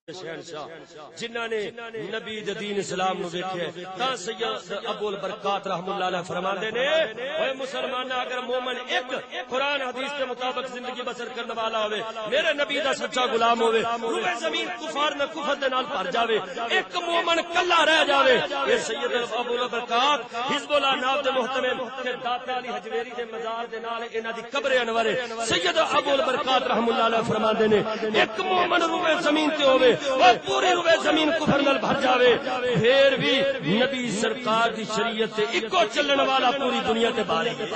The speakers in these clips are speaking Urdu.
شہنشاہ جنہاں نے نبی دین اسلام نو ویکھیا تا سید ابو البرکات رحم اللہ علیہ فرماندے نے اے مسلمان اگر مومن ایک قرآن حدیث کے مطابق زندگی بسر کرنے والا ہوئے میرے نبی دا سچا غلام ہوئے روئے زمین کفار نہ کفر دے نال بھر جاوے ایک مومن کلا رہ جاوے اے سید ابو البرکات حزب اللہ ناب دے محترم تے داتا علی حجویری دے مزار دے نال انہاں دی قبر انور سید ابو البرکات رحم اللہ علیہ فرماندے نے ایک مومن روئے زمین تے ہوئے اور پوری روئے زمین کفر نال بھر جاوے پھر بھی نبی سرکار دی شریعت تے اکو چلن والا پوری دنیا تے باری ہے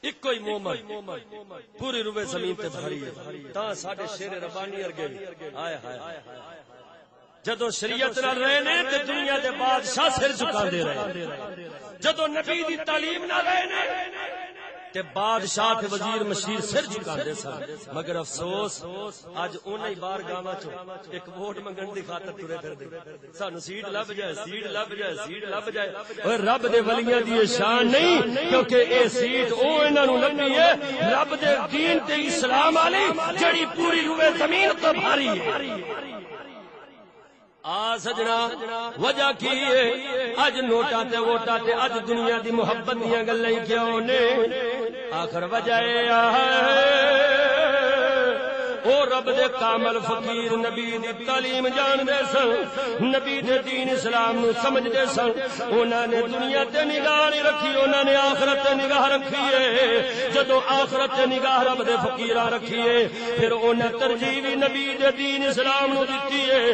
ایک کوئی مومن پوری روئے زمین تے بھری ہے تا ساڈے شیر ربانی ارگے آئے ہائے جدو شریعت نال رہے نے تے دنیا دے بادشاہ سر جھکا دے رہے جدو نبی دی تعلیم نال رہے نے تے بادشاہ تے وزیر مشیر سر جھکا دے سن مگر افسوس اج انہاں ہی بارگاہاں چوں ایک ووٹ منگن دی خاطر ٹرے پھردے سانو سیٹ لب جائے سیٹ لب جائے سیٹ لب جائے اوے رب دے ولیاں دی شان نہیں کیونکہ اے سیٹ او انہاں نوں لبی ہے رب دے دین تے اسلام والی جڑی پوری روئے زمین تے بھاری ہے آ سجنا وجہ کی ہے اج نوٹا تے ووٹا تے اج دنیا دی محبت دیاں گلاں کیوں نے آخر وجہ او رب دے کامل فقیر نبی دی تعلیم جان دے سن نبی دے دین اسلام نو سمجھ دے سن انہاں نے دنیا تے نگاہ نہیں رکھی انہاں نے آخرت تے نگاہ رکھی ہے جدو آخرت تے نگاہ رب دے فقیراں رکھی ہے پھر انہاں ترجیح بھی نبی دے دین اسلام نو دتی ہے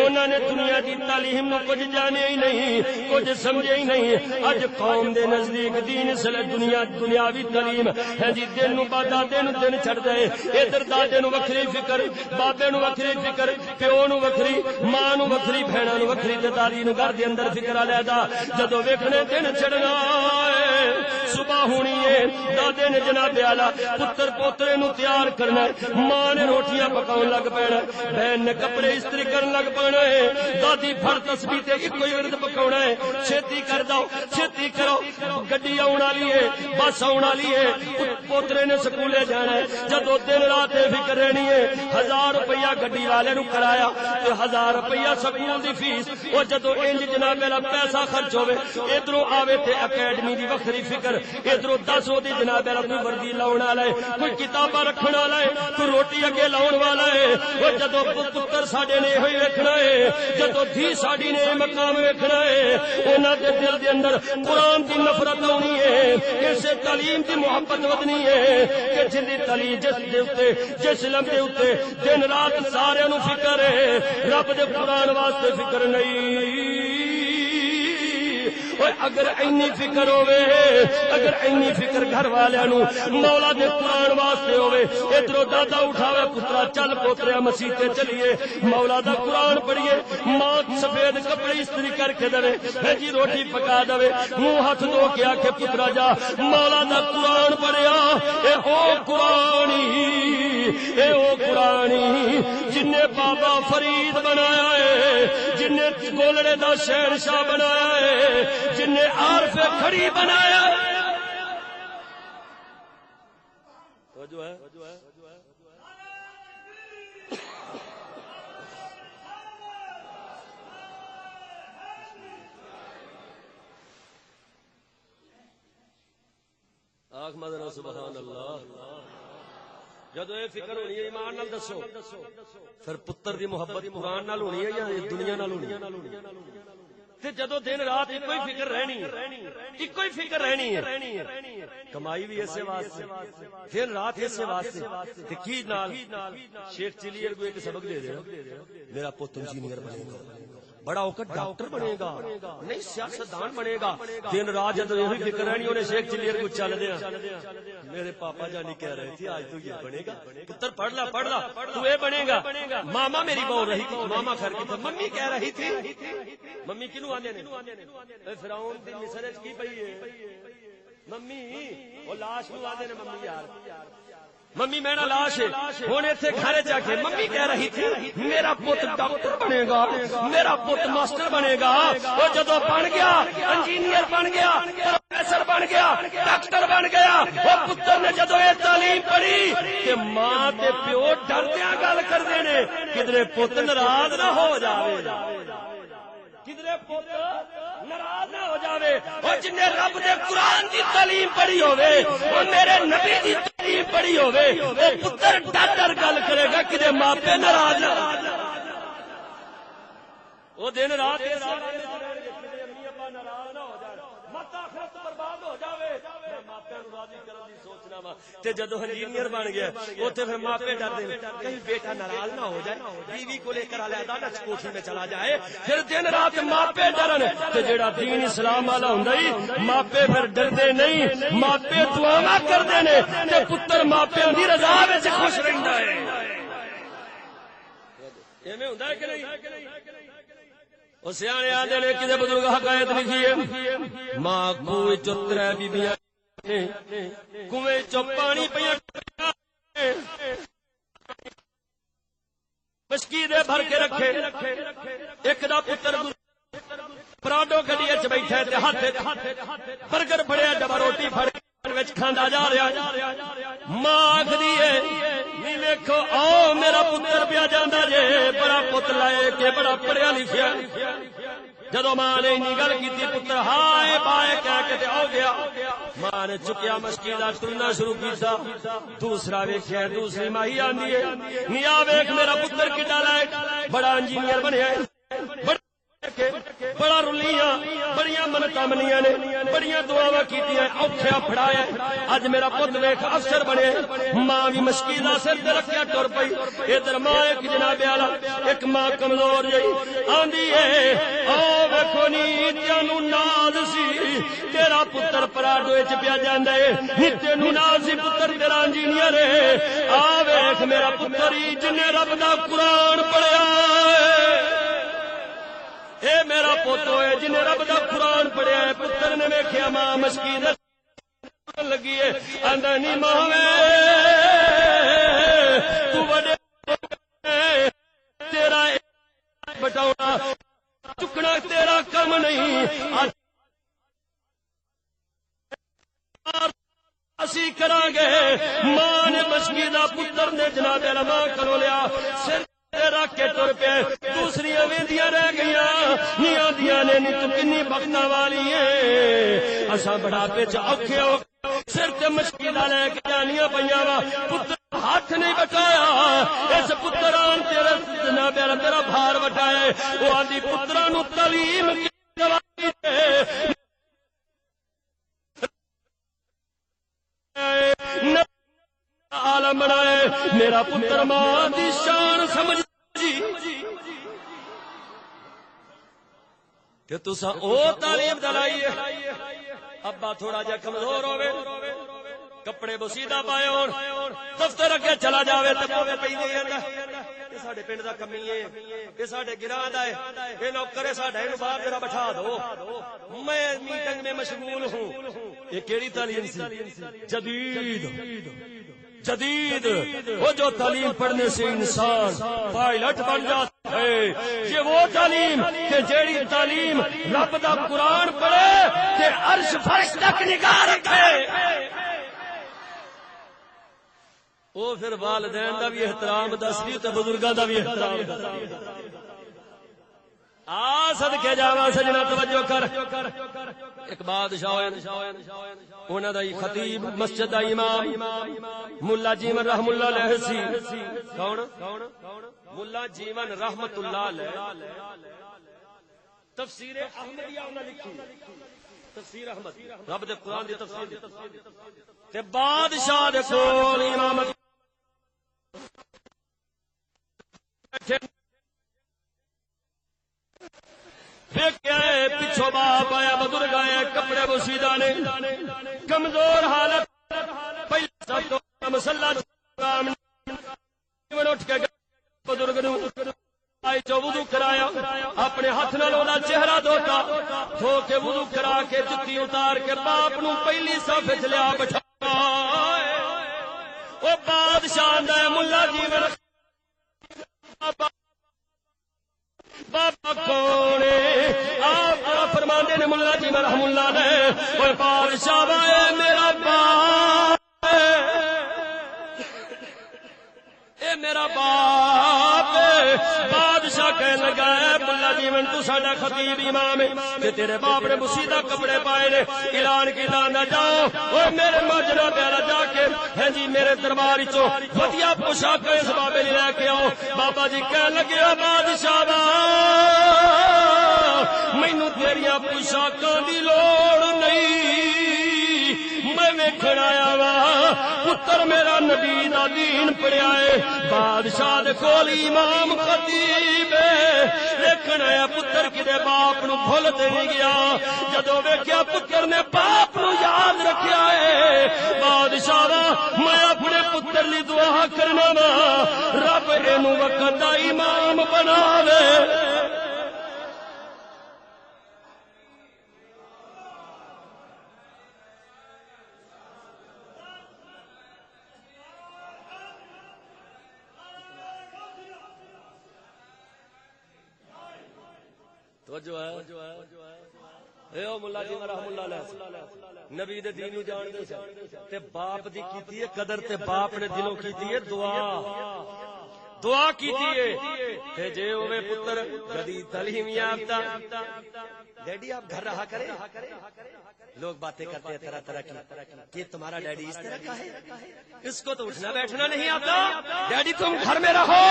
انہاں نے دنیا دی تعلیم نو کچھ جانے ہی نہیں کچھ سمجھے ہی نہیں اج قوم دے نزدیک دین اسلام دنیاوی تعلیم ہے جی دن نو بعد دن چھڑ دے ادھر دادے نو وکھری فکر بابے نو وکھری فکر پیو نو وکھری ماں نو وکھری بہناں نو وکھری تے داری نو گھر دے اندر فکر علیحدہ جدو ویکھنے دن چڑھنا ہے صبح ہونی ہے دادے نے جناب اعلی پتر پوترے نو تیار کرنا ہے ماں نے روٹیاں پکاون لگ پینا بہن نے کپڑے استری کرن لگ پانا ہے دادی پھر تسبیح تے اکو ہی ورد پکاونا ہے چھتی کر دو چھتی کرو گڈی آون والی ہے بس آون والی ہے پوترے نے سکولے جانا ہے جدو دن رات فکر رہنی ہے 1000 روپیہ گڈی والے نو کرایا تے 1000 روپیہ سکول دی فیس او جدو انج جناب میرا پیسہ خرچ ہوے ادھروں آوے تے اکیڈمی دی وکھری فکر ادھروں 10 دی جناب میرا کوئی وردی لاون والا ہے کوئی کتاباں رکھن والا ہے کوئی روٹی اگے لاون والا ہے او جدو پتر ساڈے نے ہوئی ویکھنا ہے جدو دھی ساڈی نے مقام ویکھنا ہے انہاں دے دل دے اندر قرآن دی نفرت ہونی ہے اسے تعلیم دی محبت ودنی ہے کہ جن دی تعلیم جس دے اوتے جس علم دے اوتے دن رات سارے نو فکر ہے رب دے قرآن واسطے فکر نہیں اگر اینی فکر ہوے اگر اینی فکر گھر والےاں نو مولا دے قرآن واسطے ہوے ادھروں دادا اٹھاوے پترا چل پوتریا مسیح تے چلیے مولا دا قرآن پڑھیے ماں سفید کپڑے استری کر کے دے جی روٹی پکا دے منہ ہاتھ دھو کے آکھے پترا جا مولا دا قرآن پڑھیا اے او قرآنی اے او قرآنی جن نے بابا فرید بنایا ہے جن نے گولڑے دا شہنشاہ بنایا ہے جن نے عارف کھڑی بنایا جو ہے آنکھ مدن سبحان اللہ جدو یہ فکر ہونی ہے ایمان نال دسو پھر پتر دی محبت قرآن نال ہونی ہے یا دنیا نال ہونی ہے تے جدو دن رات ایک ہی فکر رہنی ہے ایک ہی فکر رہنی ہے کمائی بھی ایسے واسطے دن رات ایسے واسطے تے کی نال شیخ چلیئر کو ایک سبق دے دے میرا پوت انجینئر بنے گا بڑا ہو کر ڈاکٹر بنے گا نہیں سیاستدان بنے گا دن رات جب یہی فکر رہنی انہیں شیخ چلیئر کو چل دیا میرے پاپا جانی کہہ رہے تھے آج تو یہ بنے گا پتر پڑھ لا تو یہ بنے گا ماما میری بول رہی تھی ماما گھر کی تھی ممی کہہ رہی تھی ممی کنو آنے نے فرعون دی مصر وچ کی پئی ہے ممی وہ لاش نو آندے نے ممی یار ممی میرا لاش ہے ہن ایتھے گھر جا کے ممی کہہ رہی تھی میرا پوت ڈاکٹر بنے گا میرا پوت ماسٹر بنے گا وہ جدو بن گیا انجینئر بن گیا پروفیسر بن گیا، ڈاکٹر بن گیا، وہ پتر نے جدو یہ تعلیم پڑھی کہ ماں تے پیو ڈردیاں گل کردے نے کدھر پت ناراض نہ ہو جاوے، کدھر پت ناراض نہ ہو جاوے۔ اور جن نے رب دے قرآن دی تعلیم پڑھی ہوے، اور میرے نبی دی تعلیم پڑھی ہوے، وہ پتر ڈر گل کرے گا کدھر ماپے ناراض نہ ہو جاوے۔ وہ دن رات ناراض نہ ہو جائے، مت آخرت برباد ہو جاوے۔ ماپے نوں راضی کرن دی سوچنا وا تے جدو انجینئر بن گیا اوتھے پھر ماپے ڈردے نے کہیں بیٹا ناراض نہ ہو جائے، بیوی کو لے کر علیحدہ نہ کوٹھی میں چلا جائے، پھر دن رات ماپے ڈرن تے جیڑا دین اسلام والا ہوندا ہی ماپے پھر ڈردے نہیں، ماپے دعاواں کردے نے تے پتر ماپے دی رضا وچ خوش رہندا ہے۔ ایویں ہوندا ہے کہ نہیں؟ وہ سیانے آدھے نے کسی بزرگ حکایت لکھی ہے، ماں کنویں چو ترے بیبیاں کنویں چو پانی پیاں مشکی دے بھر کے رکھے، ایک دا پتر پراڈو گڈی وچ بیٹھا تے ہاتھ برگر پھڑیا ڈبا روٹی پھڑ وچ کھاندا جا رہا، ماں آکھدی ہے نہیں ویکھو آؤ میرا پتر پیا جاندا جے بڑا پت لائے کہ بڑا پڑھیا لکھیا۔ جدو ماں نے اینی گل کیتی پتر ہائے بائے کہہ کے تے آ گیا، ماں نے چکیا مشکی دا ٹرنا شروع کیتا، دوسرا ویکھیا دوسری ماہی آندی ہے نیا ویکھ میرا پتر کڈا لائق بڑا انجینئر بنیا ہے، بڑا رلیاں بڑیاں منتاں منیاں نے، بڑیاں دعاواں کیتیاں، اوکھیا پھڑایا، اج میرا پت ویکھ افسر بنے۔ ماں بھی مشکی دا سر تے رکھیا ٹر پئی، ادھر ماں ایک جناب والا ایک ماں کمزور جئی آندی ہے او ویکھو نی تینوں ناز سی تیرا پتر پراڈو وچ پیا جاندا ہے، نی تینوں ناز سی پتر تیرا انجینئر ہے، آ ویکھ میرا پتر ہی جن نے رب دا قرآن پڑھیا اے میرا پوتو ہے جن رب دا قرآن پڑھیا ہے۔ پتر نے ویکھیا ماں مشکی دے لگی ہے، آندا نہیں ماں تو بڑے تیرا بٹاؤنا چکنا تیرا کم نہیں، اسی کران گے۔ ماں نے مشکی دا پتر نے جناب علماء کولوں لیا سر رکھ کے ٹر پیا، دوسری ویندیاں رہ گئیاں نیاں دیاں نے، نی تو کنی بختاں والی ہے، اساں بڑھاپے چ اوکھے ہو سر تے مشکی دا لے کے جانیاں پیاں وا، پتر ہاتھ نہیں بٹایا، اس پتران تیرا جناب تیرا بھار وٹایا، وہ آندی پتراں نوں تعلیم دوائی عالم بنائے، میرا پتر ماں دی شان سمجھ جی کہ تسا او تعلیم دلائی ہے۔ ابا تھوڑا جا کمزور ہوئے کپڑے بسیدہ پائے ہون دفتر اگے چلا جاوے تے پوے پئی نہیں آندا یہ ساڈے پنڈ دا کمی ہے، یہ ساڈے گراں دا ہے، یہ نوکر ساڈا اینو باہر ذرا بٹھا دو، میں میٹنگ میں مشغول ہوں۔ یہ کیڑی تعلیم سی؟ جدید وہ جو تعلیم پڑھنے سے انسان پائلٹ بن جاتا ہے، یہ وہ تعلیم کہ جیڑی تعلیم رب دا قرآن پڑھے تے عرش فرش تک نگاہ رکھے، وہ پھر والدین دا بھی احترام دسدی تے بزرگاں دا بھی احترام دسدی۔ آ صدقے جاواں سجنا توجہ کر، ایک بادشاہ انہاں دا خطیب مسجد دا امام ملا جیون رحم اللہ علیہ سی۔ کون؟ ملا جیون رحمت اللہ علیہ، تفسیر احمدیہ انہاں لکھی، تفسیر احمد رب دے قرآن دی تفسیر تے بادشاہ دے کول امامت پچھو باپ آیا، بزرگ آیا، کپڑے بوسیدہ نے، کمزور حالت، پہلے سب تو مسلح اٹھ کے بزرگ آئی جو وضو کرایا، اپنے ہاتھ نال اودا چہرہ دھوتا، دھو کے وضو کرا کے جتی اتار کے باپ نو پہلی صف وچ لیا بٹھایا۔ او بادشاہ دا ملا جیون بابا کون آپ فرماندے نے ملا جی رحم اللہ نے وہ بادشاہ اے میرا باپ اے میرا باپ بادشاہ کہنے لگا ہے بلا جی من تو ساڈا خطیب امام ہے کہ تیرے باپ نے مسیدہ کپڑے پائے نے اعلان کیتا نہ جاؤ اوے میرے ماجرا پیارا جا کے ہے جی میرے دربار وچوں ودیا پوشاک اس بابے لے کے آؤ بابا جی کہنے لگے بادشاہ مینوں تیریاں پوشاکاں دی لوڑ نہیں میں ویکھن آیا وا پتر میرا نبی دا دین پڑھیا ہے بادشاہ دے کول امام خطیب ویکھن آیا پتر کدے باپ نو بھول تے نہیں گیا جدوں ویکھیا پتر نے باپ نو یاد رکھیا ہے بادشاہ میں اپنے پتر لی دعا کرنا وا رب اینو وقت دا امام بناوے جو ہے اے او مولا جی رحم اللہ علیہ نبی دے دین نو جان دے تے باپ دی کیتی ہے قدر تے باپ نے دلوں کیتی ہے دعا کیتی ہے تے جے ہوے پتر گدی تعلیم یافتہ ڈیڈی آپ گھر رہا کرے لوگ باتیں کرتے ہیں طرح طرح کی کہ تمہارا ڈیڈی اس طرح کا ہے اس کو تو اٹھنا بیٹھنا نہیں آتا ڈیڈی تم گھر میں رہو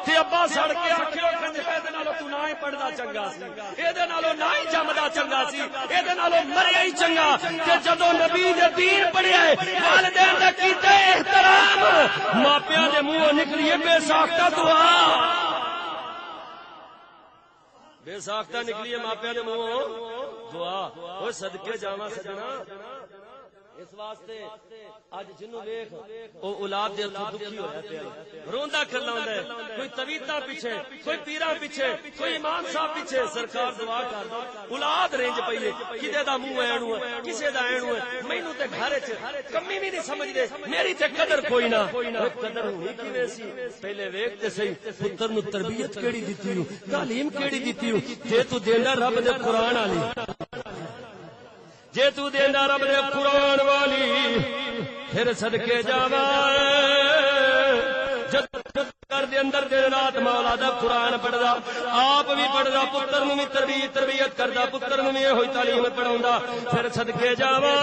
تے ابا سڑ کے آکھیو کنجے دے نالو تو نہ ہی پڑھدا چنگا سی اے دے نالو نہ ہی جمدا چنگا سی اے دے نالو مریا ہی چنگا تے جدوں نبی دے دین پڑھیا ہے والدین دا کیتے احترام ماپیاں دے منہوں نکلی ہے بے ساختہ دعا بے ساختہ نکلی ہے ماپیاں دے منہوں دعا او صدقے جاواں سجنا اس واسطے اج جنوں ویکھ او اولاد دے دکھی ہویا پیا روندا کھلا ہوندا ہے کوئی تویتا پیچھے کوئی پیرا پیچھے کوئی امام صاحب پیچھے سرکار دعا کر اولاد رنج پئی ہے کدے دا منہ اینو ہے کسے دا اینو ہے مینوں تے گھر وچ کمی بھی نہیں سمجھدے میری تے قدر کوئی نہ قدر ہونی کیویں سی پہلے ویکھ تے صحیح پتر نو تربیت کیڑی دتی ہو تعلیم کیڑی دتی ہو جے تو دیندا رب دے قرآن والی جے تو دیندا رب دے قرآن والی پھر صدقے جاواں جد کر دے اندر دن رات مولا دا قرآن پڑھدا آپ بھی پڑھدا پتر نو بھی تربیت کردا پتر نو بھی ہوئی تعلیم پڑھاوندا پھر صدقے جاواں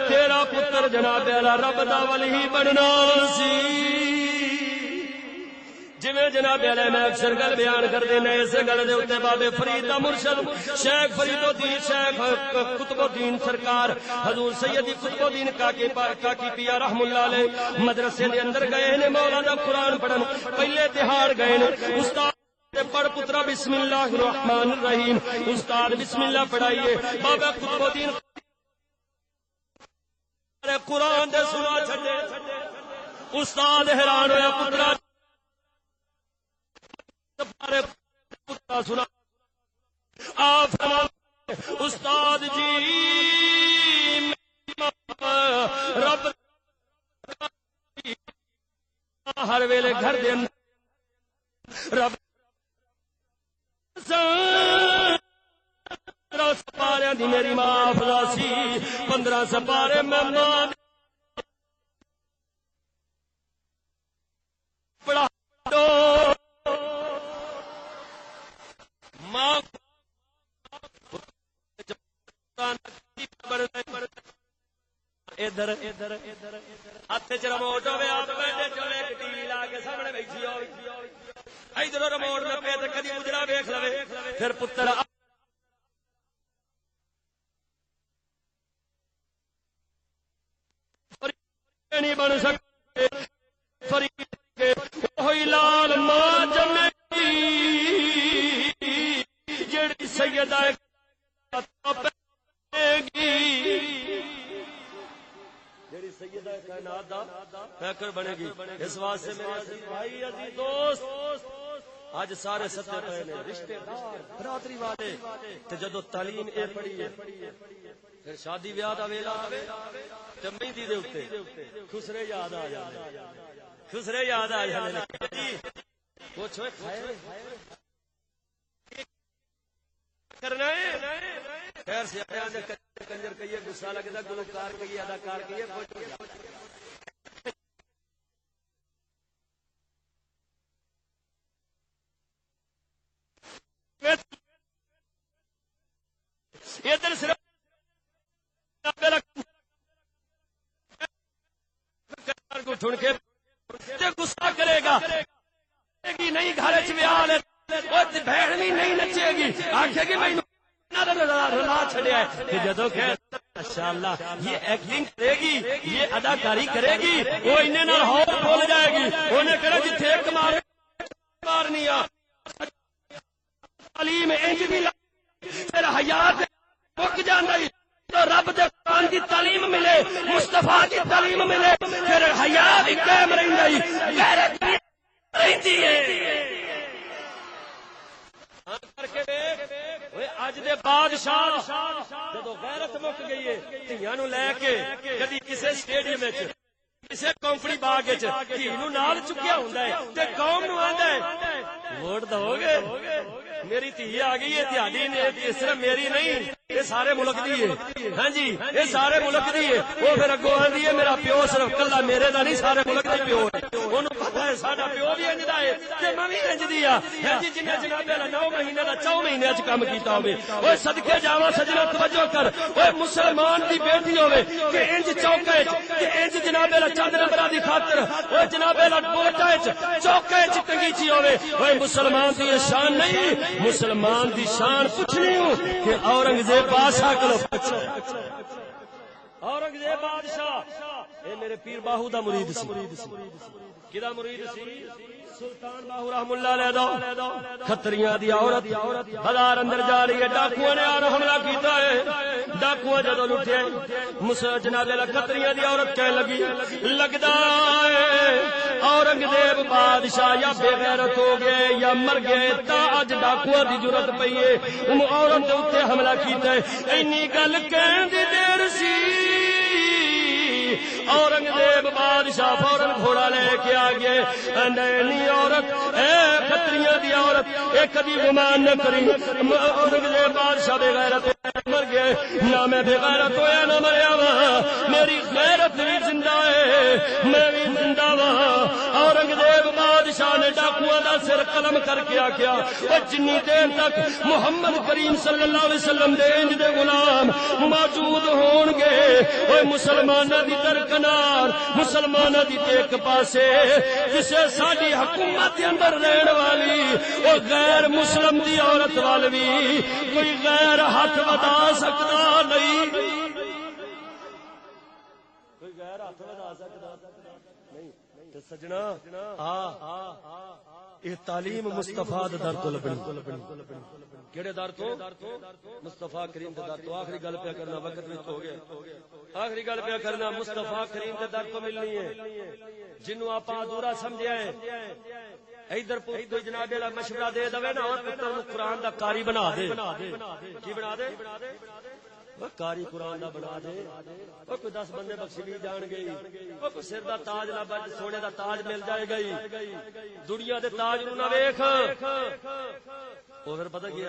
تیرا پتر جناب اعلی رب دا ولی بننا سی جویں جناب علیہ میں اکثر گل بیان کر دینا اس گل دے اوتے بابے فرید دا مرشد شیخ فرید الدین شیخ قطب الدین سرکار حضور سیدی قطب الدین کاکی پیا رحم اللہ علیہ مدرسے دے اندر گئے نے مولا دا قرآن پڑھن پہلے تہاڑ گئے نے استاد پڑھ پترا بسم اللہ الرحمن الرحیم استاد بسم اللہ پڑھائیے بابا قطب الدین قرآن دے سنا چھڈے استاد حیران ہویا پترا سنا آپ استاد جی رب ہر ویلے گھر دے رب سپارے دی میری ماں فلاسی 15 سپارے میں ماں پڑھا ادھر ادھر ادھر ہاتھ چ رموٹ ہوے آپ بیٹھے چلے ایک ٹی وی لا کے سامنے بیٹھی ہو ادھر رموٹ میں پے تے کدی اجڑا ویکھ لوے پھر پتر نہیں بن سکتے فرید کے وہی لال ماں جمعی جڑی سیدہ سیدہ کائنات دا پیکر بنے گی اس واسطے میرے عزیز بھائی عزیز دوست اج سارے ستے پے نے رشتے دار برادری والے تے جدوں تعلیم اے پڑھی ہے پھر شادی بیاہ دا ویلا آوے تے مہندی دے اوتے خسرے یاد آ جاندے خسرے یاد آ جاندے جی کچھ ہوئے کھائے کرنا ہے خیر سے کنجر کہیے گسا لگتا گلوکار کہیے اداکار کہیے ادھر صرف کو ٹھن کے گسا کرے گا نہیں گھر بھیڑ بھی نہیں نچے گی آخے گی میں رلا چھڑیا ہے جدو کہ ماشاء اللہ یہ ایکٹنگ کرے گی یہ اداکاری کرے گی وہ انہیں نہ ہو بول جائے گی انہیں کہا جتھے ایک مارنی تعلیم انج بھی پھر حیات مک جانا تو رب دے قرآن کی تعلیم ملے مصطفیٰ کی تعلیم ملے پھر حیا بھی قائم رہی غیرت رہتی ہے اج دے بادشاہ جدو غیرت مک گئی ہے دھیاں نو لے کے کدی کسے سٹیڈیم وچ کسے کمپنی باغ وچ دھی نو نال چکیا ہوندا ہے تے قوم نو آندا ہے ووٹ دو گے میری دھی آ گئی ہے تہاڈی نے اس طرح میری نہیں یہ سارے ملک دی ہے ہاں جی یہ سارے ملک دی ہے وہ پھر اگوں آندی ہے میرا پیو صرف کلا میرے دا نہیں سارے ملک دا پیو ہے اونوں پتہ ہے ساڈا پیو بھی انج دا ہے تے میں بھی انج دی ہاں جی جنہیں جناب والا 9 مہینے دا 4 مہینے وچ کام کیتا ہوے اوے صدقے جاواں سجنا توجہ کر اوے مسلمان دی بیٹی ہوے کہ انج چوکے کہ انج جناب والا چند نمبراں دی خاطر اوے جناب والا بوٹا وچ چوکے وچ ٹنگیچی ہوے اوے مسلمان دی شان نہیں مسلمان دی شان پوچھنی ہوں کہ اورنگزیب بادشاہ کو اورنگزیب بادشاہ اے میرے پیر باہو دا مرید سی کدا مرید سی سلطان باہو رحم اللہ علیہ دا کھتریاں دی عورت بازار اندر جا رہی ہے ڈاکوؤں نے آر حملہ کیتا ہے ڈاکوؤں جدوں لٹے جناب کھتریاں دی عورت کہنے لگی لگدا ہے اورنگزیب بادشاہ یا بے غیرت ہو گئے یا مر گئے تا اج ڈاکوؤں دی جرت پئی ہے عورت دے اوتے حملہ کیتا ہے اینی گل کہن دی دیر سی اورنگزیب بادشاہ فوراً گھوڑا لے کے آ گئے نینی عورت اے کھتریاں دی عورت اے کبھی گمان نہ کری اورنگزیب بادشاہ بے غیرت مر گئے نہ میں بے غیرت ہویا نہ مریا وا میری غیرت بھی زندہ ہے میں بھی زندہ وا اورنگزیب بادشاہ نے ڈاکواں دا سر قلم کر کے آکھیا او جنی دیر تک محمد کریم صلی اللہ علیہ وسلم دے انج دے غلام موجود ہون گے او مسلماناں دی درکنار مسلماناں دی ایک پاسے کسے ساڈی حکومت دے اندر رہن والی او غیر مسلم دی عورت وال بھی کوئی غیر ہاتھ ودا سکتا نہیں کوئی غیر ہاتھ ودا سکتا نہیں سجنا یہ تعلیم مصطفیٰ دے در تو لبنی کیڑے در تو مصطفیٰ کریم دے در تو آخری گل پہ کرنا وقت بھی ہو گیا آخری گل پہ کرنا مصطفیٰ کریم دے در تو ملنی ہے جنوں آپ ادھورا سمجھیا ہے ادھر کوئی جناب والا مشورہ دے دے نا اور پتر نو قرآن دا قاری بنا دے کی بنا دے کاری قرآن دا بنا دے او کوئی 10 بندے بخشی بھی جان گئی او کوئی سر دا تاج نہ بج سونے دا تاج مل جائے گئی دنیا دے تاج نو نہ ویکھ او پھر پتہ کی